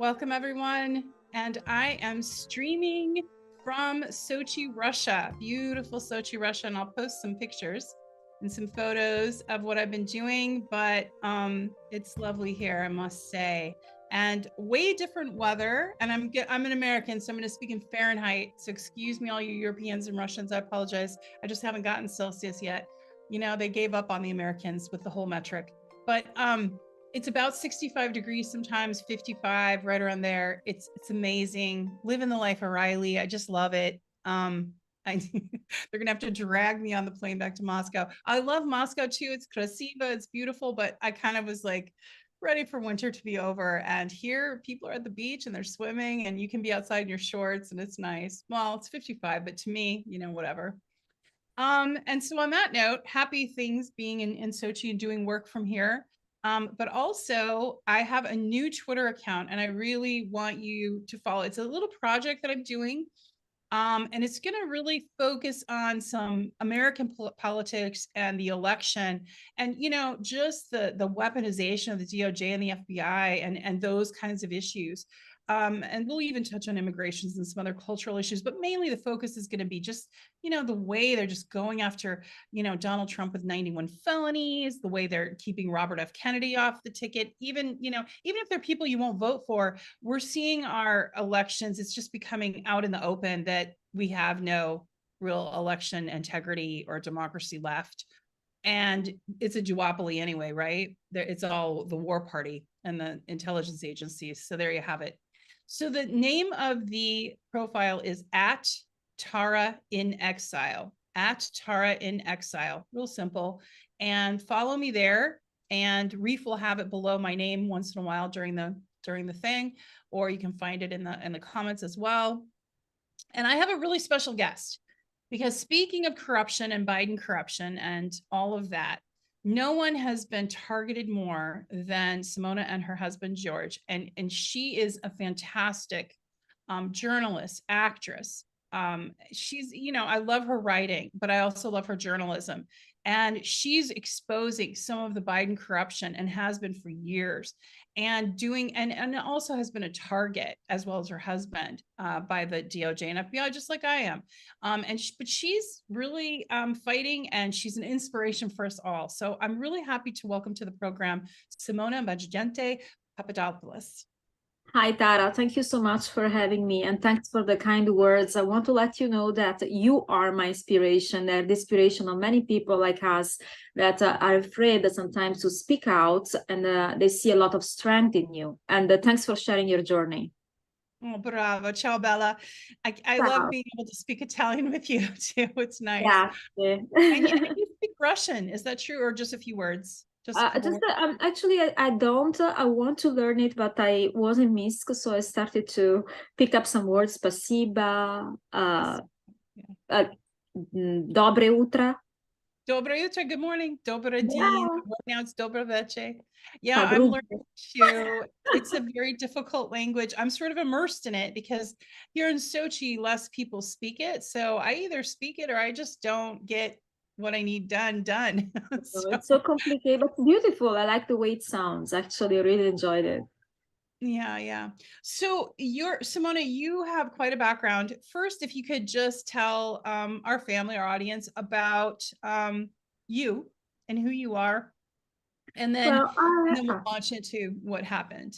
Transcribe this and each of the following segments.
Welcome, everyone. And I am streaming from Sochi, Russia. Beautiful Sochi, Russia. And I'll post some pictures and some photos of what I've been doing. But it's lovely here, I must say. And way different weather. And I'm an American, so I'm going to speak in Fahrenheit. So excuse me, all you Europeans and Russians. I apologize. I just haven't gotten Celsius yet. You know, they gave up on the Americans with the whole metric. But it's about 65 degrees, sometimes 55, right around there. It's amazing. Living the life of Riley. I just love it. They're gonna have to drag me on the plane back to Moscow. I love Moscow too. It's krasiva, it's beautiful, but I kind of was like ready for winter to be over. And here people are at the beach and they're swimming and you can be outside in your shorts and it's nice. Well, it's 55, but to me, you know, whatever. And so on that note, happy things being in Sochi and doing work from here. But also I have a new Twitter account and I really want you to follow. It's a little project that I'm doing. And it's going to really focus on some American politics and the election and, you know, just the weaponization of the DOJ and the FBI and those kinds of issues. And we'll even touch on immigrations and some other cultural issues, but mainly the focus is going to be just, you know, the way they're just going after, you know, Donald Trump with 91 felonies, the way they're keeping Robert F. Kennedy off the ticket, even, you know, even if they're people you won't vote for, we're seeing our elections. It's just becoming out in the open that we have no real election integrity or democracy left. And it's a duopoly anyway, right? It's all the war party and the intelligence agencies. So there you have it. So the name of the profile is at Tara in Exile, at Tara in Exile, real simple. And follow me there. And Reef will have it below my name once in a while during the thing, or you can find it in the comments as well. And I have a really special guest because speaking of corruption and Biden corruption and all of that, no one has been targeted more than Simona and her husband, George. And she is a fantastic journalist, actress. She's, you know, I love her writing, but I also love her journalism. And she's exposing some of the Biden corruption and has been for years and doing, and also has been a target as well as her husband by the DOJ and FBI, just like I am. But she's really fighting and she's an inspiration for us all. So I'm really happy to welcome to the program, Simona Mangiante Papadopoulos. Hi, Tara. Thank you so much for having me, and thanks for the kind words. I want to let you know that you are my inspiration, and the inspiration of many people like us that are afraid sometimes to speak out, and they see a lot of strength in you. And thanks for sharing your journey. Oh, bravo. Ciao, Bella. I love being able to speak Italian with you, too. It's nice. Yeah. And you speak Russian. Is that true, or just a few words? Actually, I don't. I want to learn it, but I was in Minsk, so I started to pick up some words. Spasiba, dobre utro. Dobre utro, good morning. Dobre din. Yeah. Right now it's dobre veche. Yeah, I'm learning too. It's a very difficult language. I'm sort of immersed in it because here in Sochi, less people speak it. So I either speak it or I just don't get what I need done. So it's so complicated, but beautiful. I like the way it sounds. Actually, I really enjoyed it. Yeah. So Simona, you have quite a background. First, if you could just tell our family, our audience about you and who you are, and then we'll launch into what happened.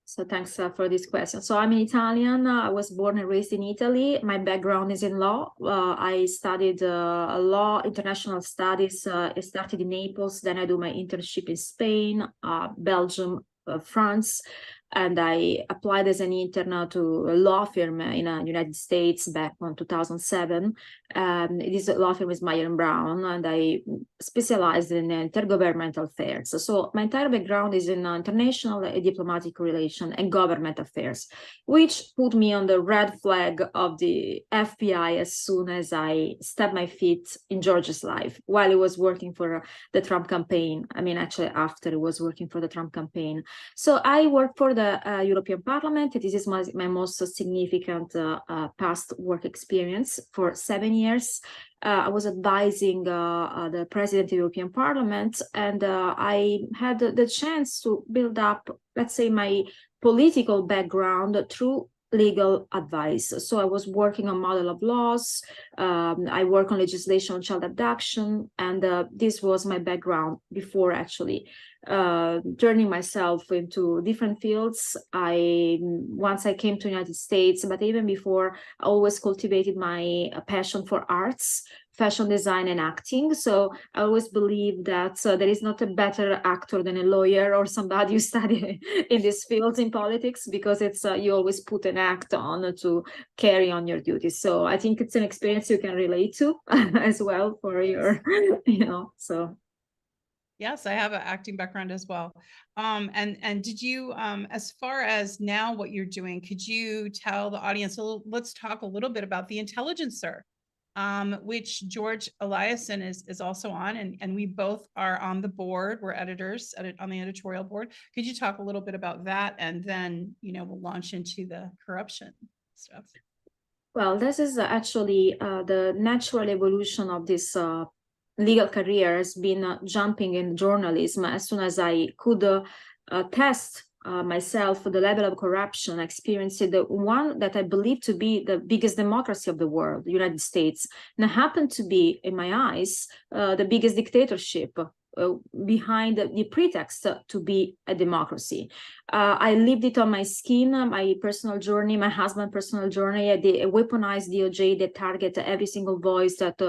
So thanks for this question. So I'm an Italian. I was born and raised in Italy. My background is in law. I studied law, international studies. I started in Naples. Then I do my internship in Spain, Belgium, France. And I applied as an intern to a law firm in the United States back in 2007. This law firm is Meyer & Brown, and I specialized in intergovernmental affairs. So my entire background is in international diplomatic relations and government affairs, which put me on the red flag of the FBI as soon as I stepped my feet in George's life while he was working for the Trump campaign. I mean, actually, after he was working for the Trump campaign. So I worked for the European Parliament. This is my most significant past work experience for 7 years. I was advising the President of the European Parliament, and I had the chance to build up, let's say, my political background through legal advice. So I was working on model of laws, I work on legislation on child abduction, and this was my background before actually turning myself into different fields. Once I came to United States, but even before, I always cultivated my passion for arts, fashion design and acting. So I always believe that there is not a better actor than a lawyer or somebody who study in these fields in politics, because it's you always put an act on to carry on your duties. So I think it's an experience you can relate to as well for your, so. Yes, I have an acting background as well. And did you, as far as now what you're doing, could you tell the audience, let's talk a little bit about The Intelligencer, which George Eliason is also on, and we both are on the board. We're editors on the editorial board. Could you talk a little bit about that, and then we'll launch into the corruption stuff? Well, this is actually the natural evolution of this legal career has been jumping in journalism. As soon as I could test myself the level of corruption, I experienced the one that I believe to be the biggest democracy of the world, the United States, and happened to be, in my eyes, the biggest dictatorship behind the pretext to be a democracy. I lived it on my skin, my personal journey, my husband's personal journey, the weaponized DOJ that target every single voice that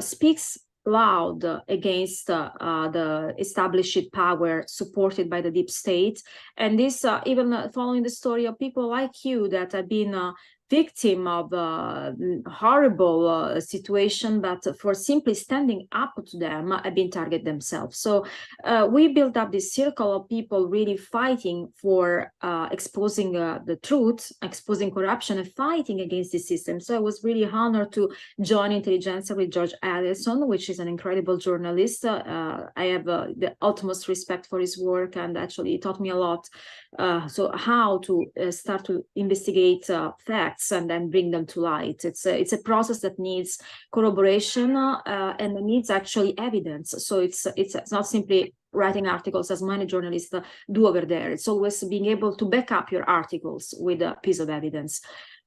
speaks loud against the established power supported by the deep state. And this even following the story of people like you that have been victim of a horrible situation, but for simply standing up to them, have been targeted themselves. So we built up this circle of people really fighting for exposing the truth, exposing corruption, and fighting against the system. So I was really honored to join Intelligencer with George Eliason, which is an incredible journalist. I have the utmost respect for his work, and actually he taught me a lot. So how to start to investigate facts and then bring them to light. It's a process that needs corroboration and needs actually evidence. So it's not simply writing articles as many journalists do over there. It's always being able to back up your articles with a piece of evidence.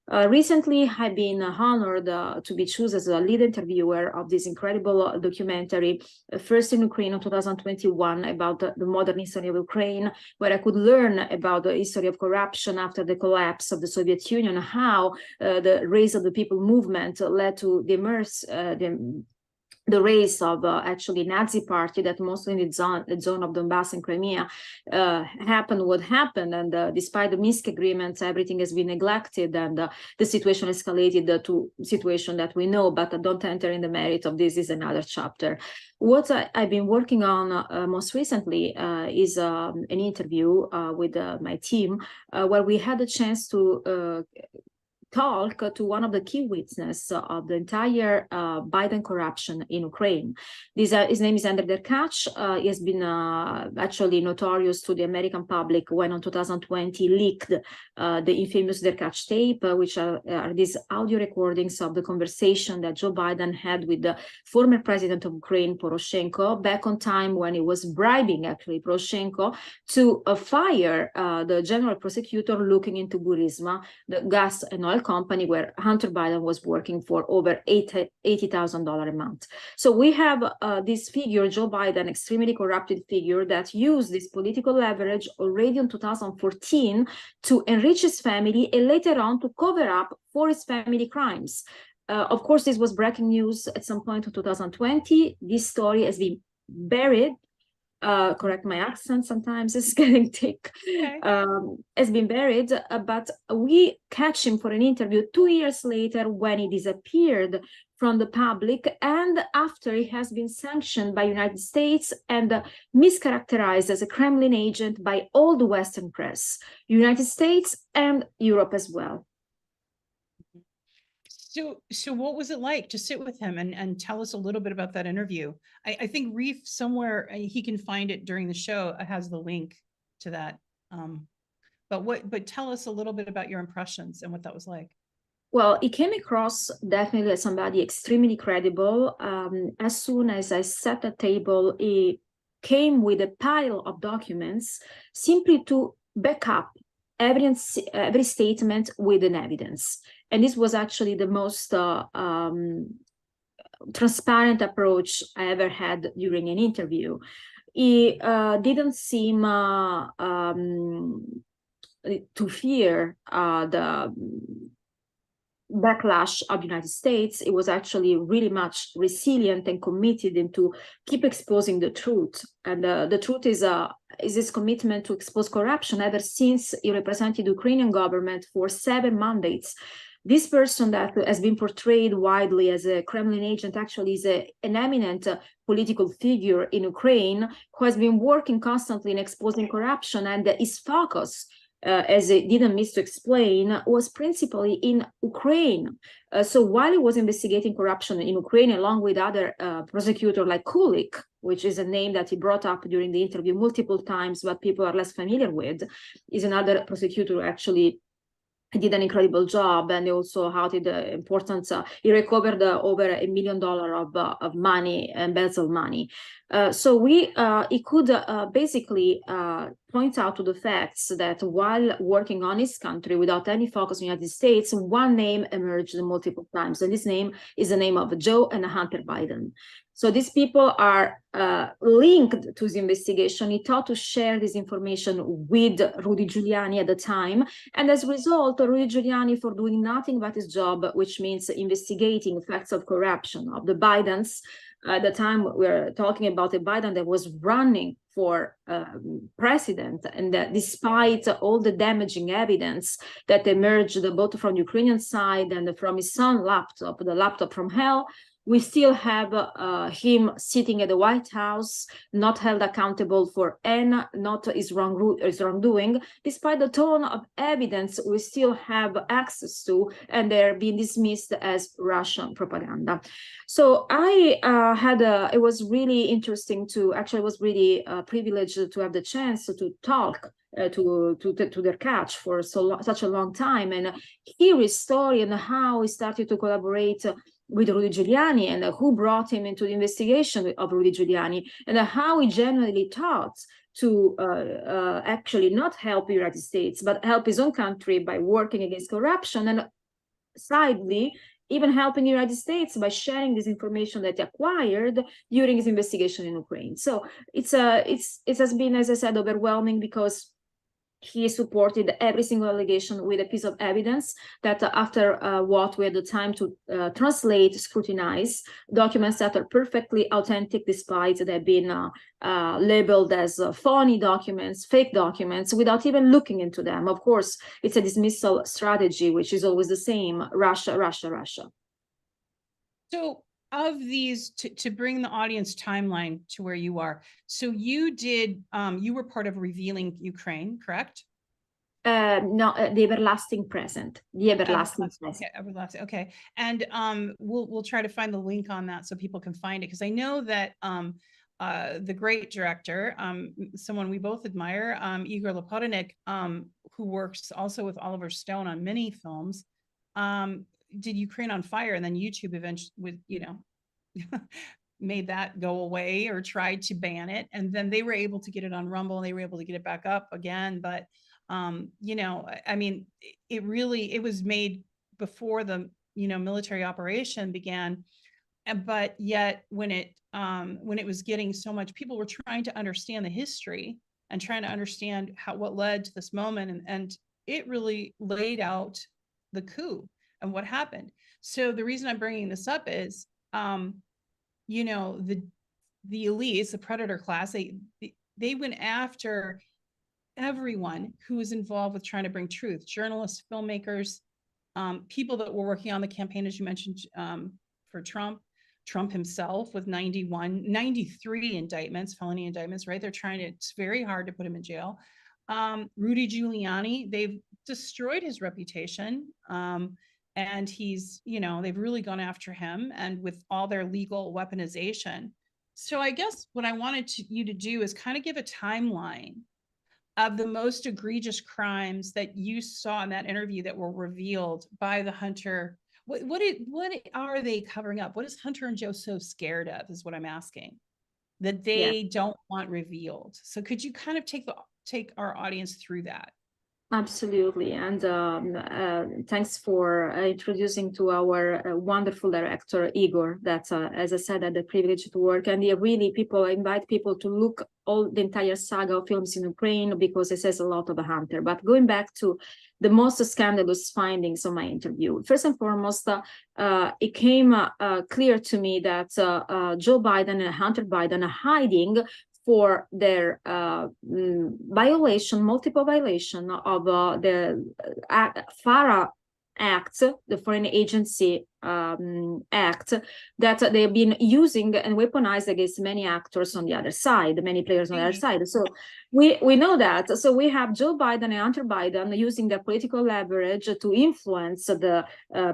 Recently, I've been honored to be chosen as a lead interviewer of this incredible documentary, first in Ukraine in 2021, about the modern history of Ukraine, where I could learn about the history of corruption after the collapse of the Soviet Union, how the Raise of the People movement led to the rise of actually Nazi party that mostly in the zone of Donbass and Crimea happened what happened, and despite the Minsk agreements, everything has been neglected, and the situation escalated to situation that we know, but I don't enter in the merit of this, is another chapter. What I've been working on most recently is an interview with my team where we had a chance to talk to one of the key witnesses of the entire Biden corruption in Ukraine. His name is Andrei Derkach. He has been actually notorious to the American public when in 2020 leaked the infamous Derkach tape, which are these audio recordings of the conversation that Joe Biden had with the former president of Ukraine, Poroshenko, back on time when he was bribing actually Poroshenko to fire the general prosecutor looking into Burisma, the gas and oil company where Hunter Biden was working for over $80,000 a month. So we have this figure, Joe Biden, extremely corrupted figure that used this political leverage already in 2014 to enrich his family and later on to cover up for his family crimes. Of course, this was breaking news at some point in 2020. This story has been buried. Correct my accent, sometimes it's getting thick. Okay. Has been buried, but we catch him for an interview 2 years later when he disappeared from the public, and after he has been sanctioned by United States and mischaracterized as a Kremlin agent by all the Western press, United States and Europe as well. So what was it like to sit with him and tell us a little bit about that interview? I think Reef somewhere, he can find it during the show, has the link to that. But tell us a little bit about your impressions and what that was like. Well, he came across definitely as somebody extremely credible. As soon as I sat at the table, he came with a pile of documents simply to back up every statement with an evidence. And this was actually the most transparent approach I ever had during an interview. He didn't seem to fear the backlash of the United States. It was actually really much resilient and committed into keep exposing the truth. And the truth is his commitment to expose corruption ever since he represented the Ukrainian government for 7 mandates. This person that has been portrayed widely as a Kremlin agent actually is an eminent political figure in Ukraine who has been working constantly in exposing corruption, and his focus as it didn't miss to explain, was principally in Ukraine. So while he was investigating corruption in Ukraine, along with other prosecutors like Kulik, which is a name that he brought up during the interview multiple times, but people are less familiar with, is another prosecutor who actually did an incredible job, and he also outed the importance. He recovered over $1 million of money, embezzled money. So he could basically point out to the facts that while working on his country without any focus on the United States, one name emerged multiple times, and this name is the name of Joe and Hunter Biden. So these people are linked to the investigation. He thought to share this information with Rudy Giuliani at the time. And as a result, Rudy Giuliani, for doing nothing but his job, which means investigating facts of corruption of the Bidens, at the time we're talking about a Biden that was running for president, and that despite all the damaging evidence that emerged both from the Ukrainian side and from his son's laptop, the laptop from hell, we still have him sitting at the White House, not held accountable for not his wrongdoing, despite the ton of evidence we still have access to, and they're being dismissed as Russian propaganda. So it was really interesting to, actually, I was really privileged to have the chance to talk to their catch for such a long time, and hear his story and how he started to collaborate with Rudy Giuliani, and who brought him into the investigation of Rudy Giuliani, and how he genuinely thought to actually not help the United States, but help his own country by working against corruption, and sidely, even helping the United States by sharing this information that he acquired during his investigation in Ukraine. So it has been, as I said, overwhelming, because he supported every single allegation with a piece of evidence that after what we had the time to translate, scrutinize, documents that are perfectly authentic despite they've been labeled as phony documents, fake documents, without even looking into them. Of course, it's a dismissal strategy, which is always the same: Russia, Russia, Russia. So of these, to bring the audience timeline to where you are, so you did, you were part of Revealing Ukraine, correct? No, the everlasting present. The everlasting present. Okay, everlasting. Okay, and we'll try to find the link on that so people can find it, because I know that the great director, someone we both admire, Igor Lopotonik, who works also with Oliver Stone on many films, did Ukraine on Fire, and then YouTube eventually, with made that go away or tried to ban it, and then they were able to get it on Rumble, and they were able to get it back up again. But I mean, it was made before the military operation began, but yet when it was getting so much, people were trying to understand the history and trying to understand what led to this moment, and it really laid out the coup and what happened. So the reason I'm bringing this up is, the elites, the predator class, they went after everyone who was involved with trying to bring truth: journalists, filmmakers, people that were working on the campaign, as you mentioned, for Trump himself, with 93 indictments, felony indictments, right? It's very hard to put him in jail. Rudy Giuliani, they've destroyed his reputation. And they've really gone after him, and with all their legal weaponization. So I guess what I wanted you to do is kind of give a timeline of the most egregious crimes that you saw in that interview that were revealed by the Hunter. What are they covering up? What is Hunter and Joe so scared of, is what I'm asking, that they don't want revealed? So could you kind of take our audience through that? Absolutely. And thanks for introducing to our wonderful director, Igor, that, as I said, had the privilege to work. And really, invite people to look all the entire saga of films in Ukraine, because it says a lot of the Hunter. But going back to the most scandalous findings of my interview, first and foremost, it came clear to me that Joe Biden and Hunter Biden are hiding for their multiple violation of the FARA Act, the Foreign Agency Act, that they've been using and weaponized against many actors on the other side, many players on the other side. So we know that. So we have Joe Biden and Hunter Biden using their political leverage to influence the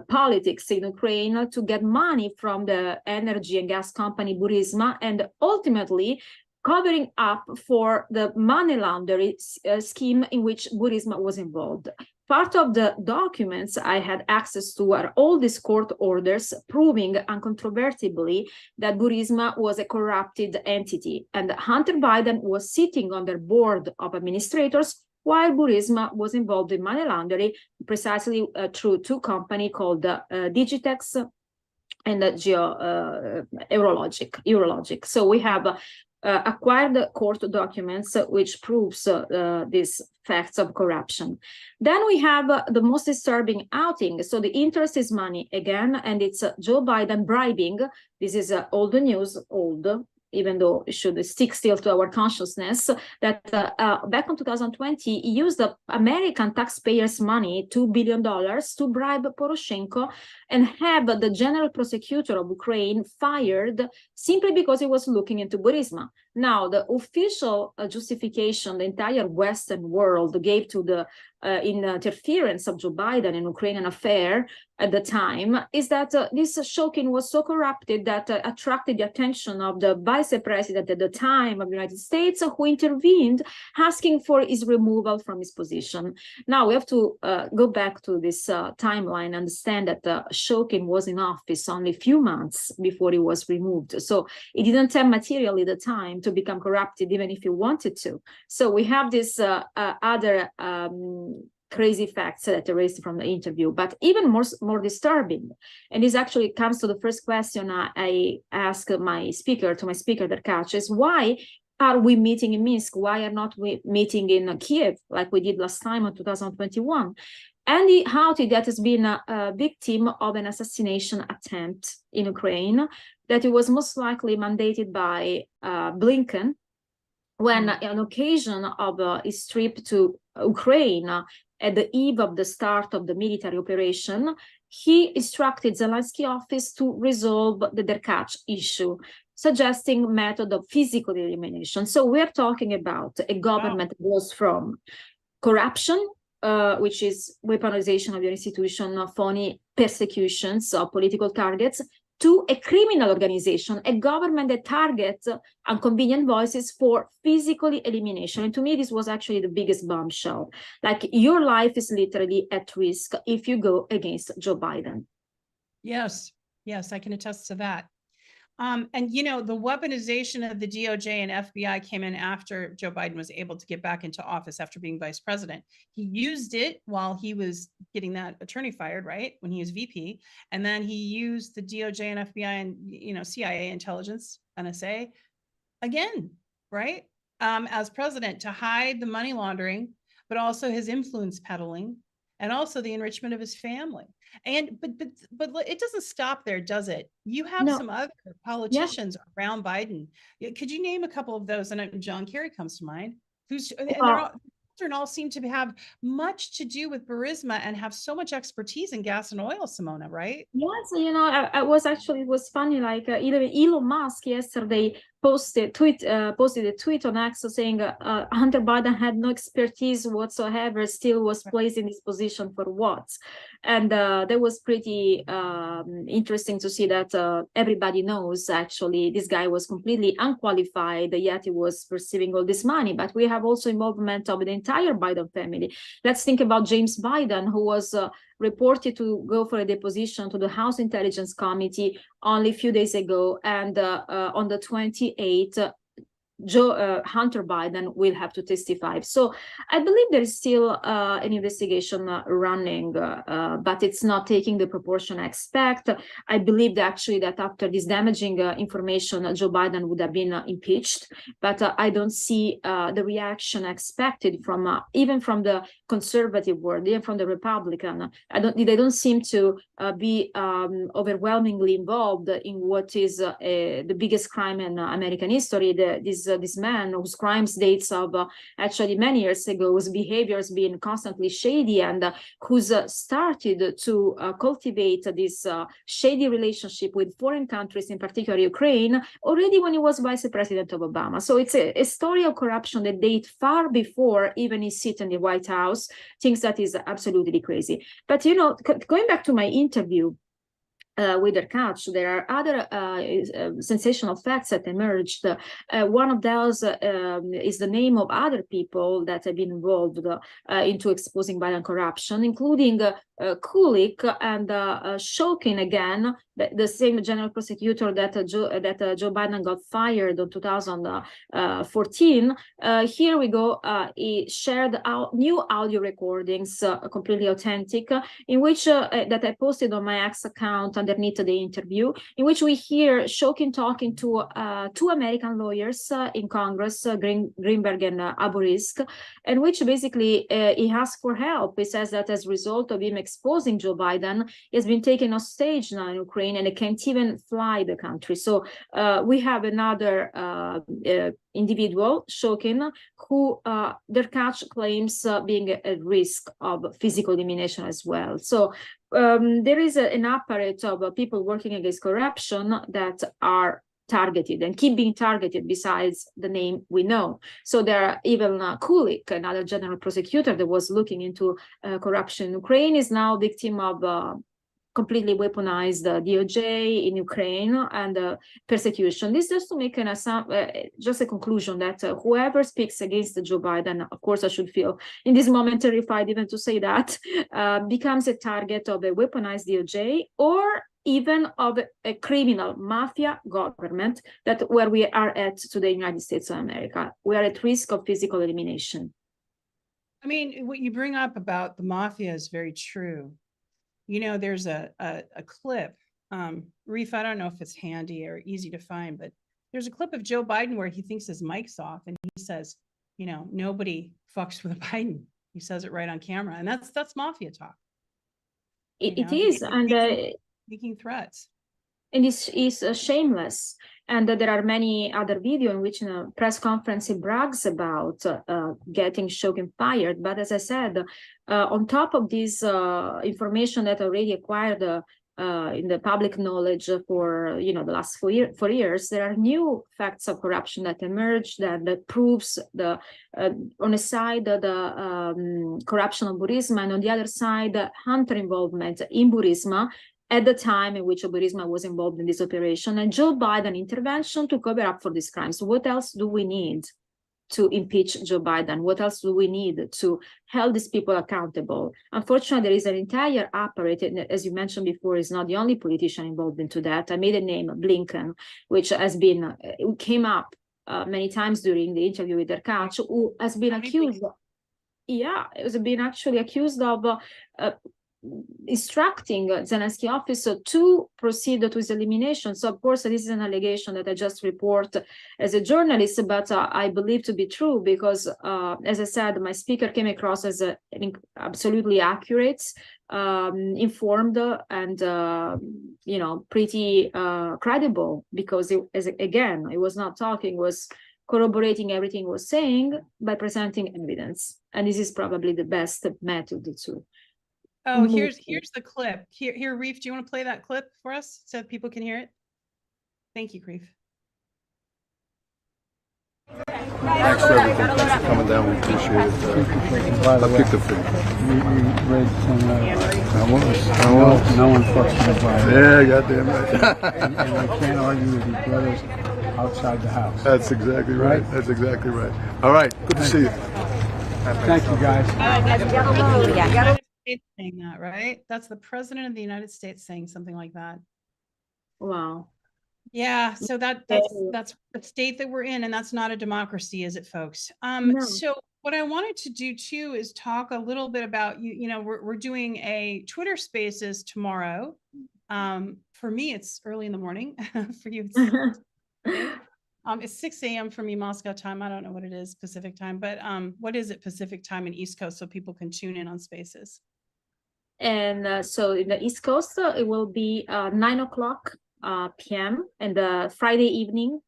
politics in Ukraine to get money from the energy and gas company Burisma, and ultimately covering up for the money laundering scheme in which Burisma was involved. Part of the documents I had access to are all these court orders proving uncontrovertibly that Burisma was a corrupted entity, and Hunter Biden was sitting on their board of administrators while Burisma was involved in money laundering, precisely through two companies called Digitex and Eurologic. So we have acquired court documents which proves these facts of corruption. Then we have the most disturbing outing. So the interest is money again, and it's Joe Biden bribing. This is old news, even though it should stick still to our consciousness, that back in 2020, he used the American taxpayers' money, $2 billion, to bribe Poroshenko and have the general prosecutor of Ukraine fired simply because he was looking into Burisma. Now, the official justification the entire Western world gave to the interference of Joe Biden in Ukrainian affair at the time is that this Shokin was so corrupted that attracted the attention of the vice president at the time of the United States, who intervened, asking for his removal from his position. Now we have to go back to this timeline, understand that Shokin was in office only a few months before he was removed. So he didn't have materially the time to become corrupted, even if he wanted to. So we have this other crazy facts that are raised from the interview, but even more disturbing. And this actually comes to the first question I ask my speaker, Derkach, is why are we meeting in Minsk? Why are not we meeting in Kiev like we did last time in 2021? Andy Houghty, that has been a victim of an assassination attempt in Ukraine, that it was most likely mandated by Blinken, when on occasion of his trip to Ukraine at the eve of the start of the military operation, he instructed Zelensky office to resolve the Derkach issue, suggesting method of physical elimination. So we're talking about a government that goes from corruption, which is weaponization of your institution, phony persecutions of political targets, to a criminal organization, a government that targets inconvenient voices for physical elimination. And to me, this was actually the biggest bombshell. Like, your life is literally at risk if you go against Joe Biden. Yes, I can attest to that. And, you know, the weaponization of the DOJ and FBI came in after Joe Biden was able to get back into office after being vice president. He used it while he was getting that attorney fired, right, when he was VP. And then he used the DOJ and FBI and, you know, CIA intelligence, NSA, again, right, as president, to hide the money laundering, but also his influence peddling, and also the enrichment of his family. And but it doesn't stop there, does it? You have some other politicians around Biden. Could you name a couple of those? And John Kerry comes to mind. Children all seem to have much to do with Burisma and have so much expertise in gas and oil, Simona, right? Yes, you know, it was funny, like even Elon Musk yesterday posted a tweet on X saying Hunter Biden had no expertise whatsoever, still was placed in this position for what? And that was pretty interesting to see that everybody knows actually this guy was completely unqualified, yet he was receiving all this money. But we have also involvement of the entire Biden family. Let's think about James Biden, who was reported to go for a deposition to the House Intelligence Committee only a few days ago, and on the 28th, Hunter Biden will have to testify. So I believe there is still an investigation running, but it's not taking the proportion I expect. I believed actually that after this damaging information, Joe Biden would have been impeached, but I don't see the reaction expected from even from the conservative world, even from the Republican. They don't seem to be overwhelmingly involved in what is the biggest crime in American history. This man whose crimes dates of actually many years ago, whose behaviors being constantly shady, and who's started to cultivate this shady relationship with foreign countries, in particular Ukraine, already when he was vice president of Obama. So it's a story of corruption that dates far before even his seat in the White House, things that is absolutely crazy. But, you know, going back to my interview with Derkach, there are other sensational facts that emerged. One of those is the name of other people that have been involved into exposing Biden corruption, including Kulik and Shokin, again, the same general prosecutor that Joe Biden got fired in 2014. Here we go. He shared new audio recordings, completely authentic, in which that I posted on my X account underneath the interview, in which we hear Shokin talking to two American lawyers in Congress, Greenberg and Aburisk, and which basically he asks for help. He says that as a result of him exposing Joe Biden, he has been taken on stage now in Ukraine and he can't even fly the country. So we have another individual, Shokin, who Derkach claims being at risk of physical elimination as well. So there is an apparatus of people working against corruption that are targeted and keep being targeted besides the name we know. So there are even Kulik, another general prosecutor that was looking into corruption in Ukraine, is now victim of completely weaponized DOJ in Ukraine and persecution. This just to make just a conclusion that whoever speaks against Joe Biden, of course I should feel in this moment terrified even to say that, becomes a target of a weaponized DOJ or even of a criminal mafia government, that where we are at today in the United States of America. We are at risk of physical elimination. I mean, what you bring up about the mafia is very true. You know, there's a clip, Reef, I don't know if it's handy or easy to find, but there's a clip of Joe Biden where he thinks his mic's off and he says, you know, nobody fucks with Biden. He says it right on camera. And that's mafia talk. It is. And making threats. And it's shameless. And there are many other videos in which in a press conference he brags about getting Shokin fired. But as I said, on top of this information that already acquired in the public knowledge for the last 4 years, there are new facts of corruption that emerged that proves the on the side the corruption of Burisma, and on the other side Hunter involvement in Burisma at the time in which Burisma was involved in this operation, and Joe Biden intervention to cover up for these crimes. What else do we need to impeach Joe Biden? What else do we need to hold these people accountable? Unfortunately, there is an entire apparatus, and as you mentioned before, is not the only politician involved into that. I made a name, Blinken, which has been, it came up many times during the interview with Derkach, who has been accused, it has been actually accused of instructing Zelensky office to proceed to his elimination. So of course this is an allegation that I just report as a journalist, but I believe to be true because as I said, my speaker came across as absolutely accurate, informed, and pretty credible, because it was not talking, was corroborating everything he was saying by presenting evidence, and this is probably the best method to. Oh, here's the clip. Here, Reef, do you want to play that clip for us so people can hear it? Thank you, Reef. Thanks for everything. Thanks for coming down. We appreciate it. I picked the food. You read some, no one fucks with Biden. Yeah, goddamn right. and you can't argue with your brothers outside the house. That's exactly right. That's exactly right. All right. Good to see you. Thank you, guys. Saying that, right? That's the president of the United States saying something like that. Wow. Yeah, so that's the state that we're in, and that's not a democracy, is it, folks? No. So what I wanted to do too is talk a little bit about you know, we're doing a Twitter Spaces tomorrow. For me, it's early in the morning. For you, it's 6 a.m. for me, Moscow time. I don't know what it is Pacific time, but what is it Pacific time and East Coast so people can tune in on Spaces? And so in the East Coast, it will be 9 o'clock p.m. and Friday evening,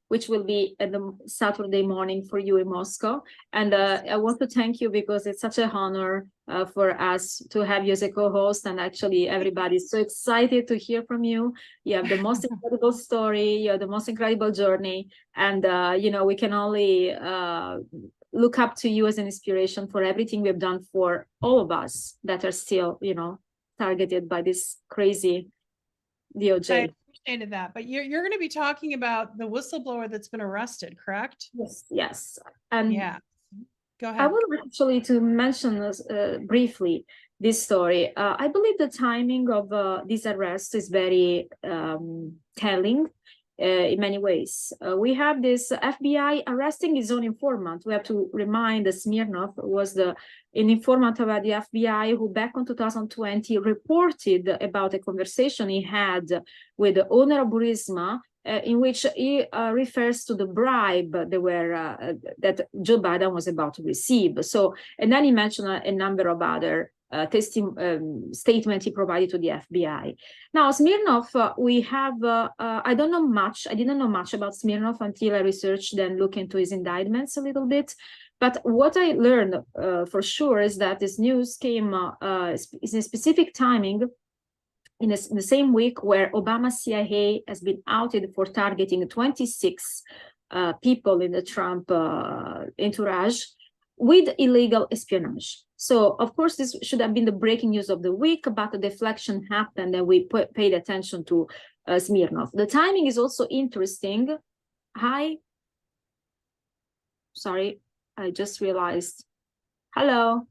which will be the Saturday morning for you in Moscow. And I want to thank you because it's such an honor for us to have you as a co-host. And actually, everybody's so excited to hear from you. You have the most incredible story. You have the most incredible journey. And, you know, we can only look up to you as an inspiration for everything we've done for all of us that are still, you know, targeted by this crazy DOJ. I appreciated that, but you're going to be talking about the whistleblower that's been arrested, correct? Yes. And yeah, go ahead. I would like actually to mention briefly this story. I believe the timing of this arrest is very telling in many ways. We have this FBI arresting his own informant. We have to remind that Smirnov was an informant of the FBI who back in 2020 reported about a conversation he had with the owner of Burisma, in which he refers to the bribe that Joe Biden was about to receive. So, and then he mentioned a number of other statements he provided to the FBI. Now, Smirnov, we have, I don't know much. I didn't know much about Smirnov until I researched and looked into his indictments a little bit. But what I learned for sure is that this news came in a specific timing in the same week where Obama CIA has been outed for targeting 26 people in the Trump entourage with illegal espionage. So, of course, this should have been the breaking news of the week, but the deflection happened and we paid attention to Smirnov. The timing is also interesting. Hi. Sorry, I just realized. Hello.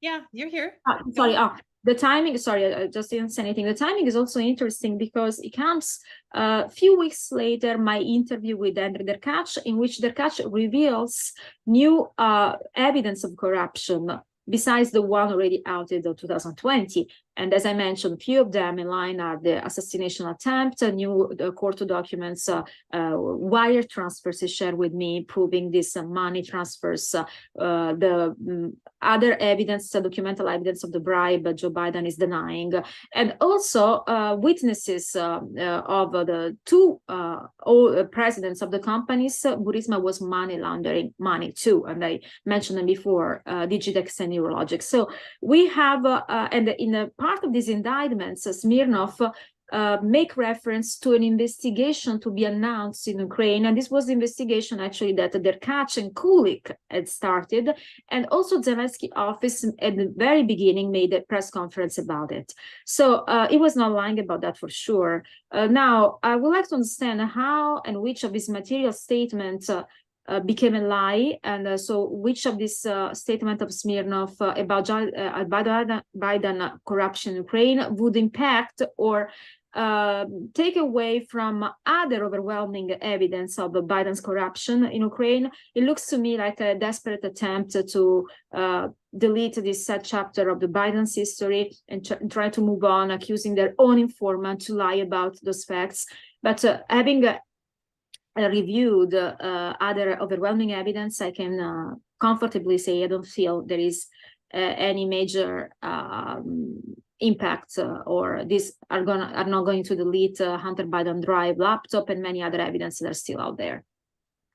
Yeah, you're here. Sorry. The timing, sorry, I just didn't say anything. The timing is also interesting because it comes a few weeks later, my interview with Andrew Derkach, in which Derkach reveals new evidence of corruption besides the one already outed in 2020. And as I mentioned, a few of them in line are the assassination attempt, new court documents, wire transfers he shared with me, proving these money transfers, the other evidence, documental evidence of the bribe Joe Biden is denying, and also witnesses of the two presidents of the companies. Burisma was money laundering money too, and I mentioned them before, Digidex and Neurologic. So we have, and in a part of these indictments, Smirnov make reference to an investigation to be announced in Ukraine. And this was the investigation actually that Derkach and Kulik had started. And also Zelensky office at the very beginning made a press conference about it. So he was not lying about that for sure. Now, I would like to understand how and which of his material statements became a lie, and so which of this statement of Smirnov about Biden corruption in Ukraine would impact or take away from other overwhelming evidence of Biden's corruption in Ukraine. It looks to me like a desperate attempt to delete this sad chapter of the Biden's history and try to move on, accusing their own informant to lie about those facts. But having reviewed other overwhelming evidence, I can comfortably say I don't feel there is any major impact or these are not going to delete Hunter Biden drive laptop and many other evidence that are still out there.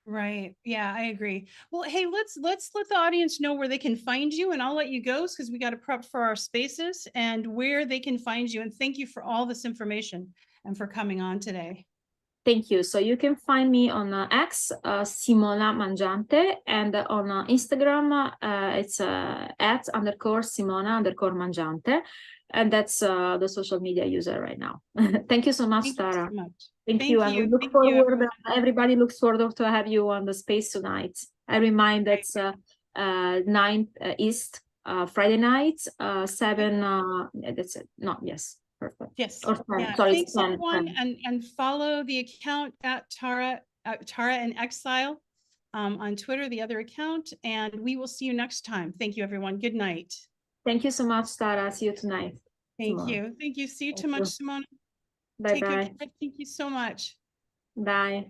Right. Yeah, I agree. Well, hey, let's let the audience know where they can find you, and I'll let you go because we got to prep for our spaces and where they can find you. And thank you for all this information and for coming on today. Thank you. So you can find me on X, Simona Mangiante, and on Instagram, it's @_Simona_Mangiante. And that's the social media user right now. Thank you so much, Tara. Thank you. And we look forward, everybody looks forward to have you on the space tonight. I remind that's 9 East, Friday night, 7, that's it. No, yes. Perfect. Yes. Or 10. Yeah. Sorry, Thanks it's 10. everyone, 10. and follow the account at Tara in Exile on Twitter, the other account, and we will see you next time. Thank you, everyone. Good night. Thank you so much, Tara. See you tonight. Thank tomorrow. you. Thank you. See you Thank too much, you. Simona. Bye Take good bye. care. Thank you so much. Bye.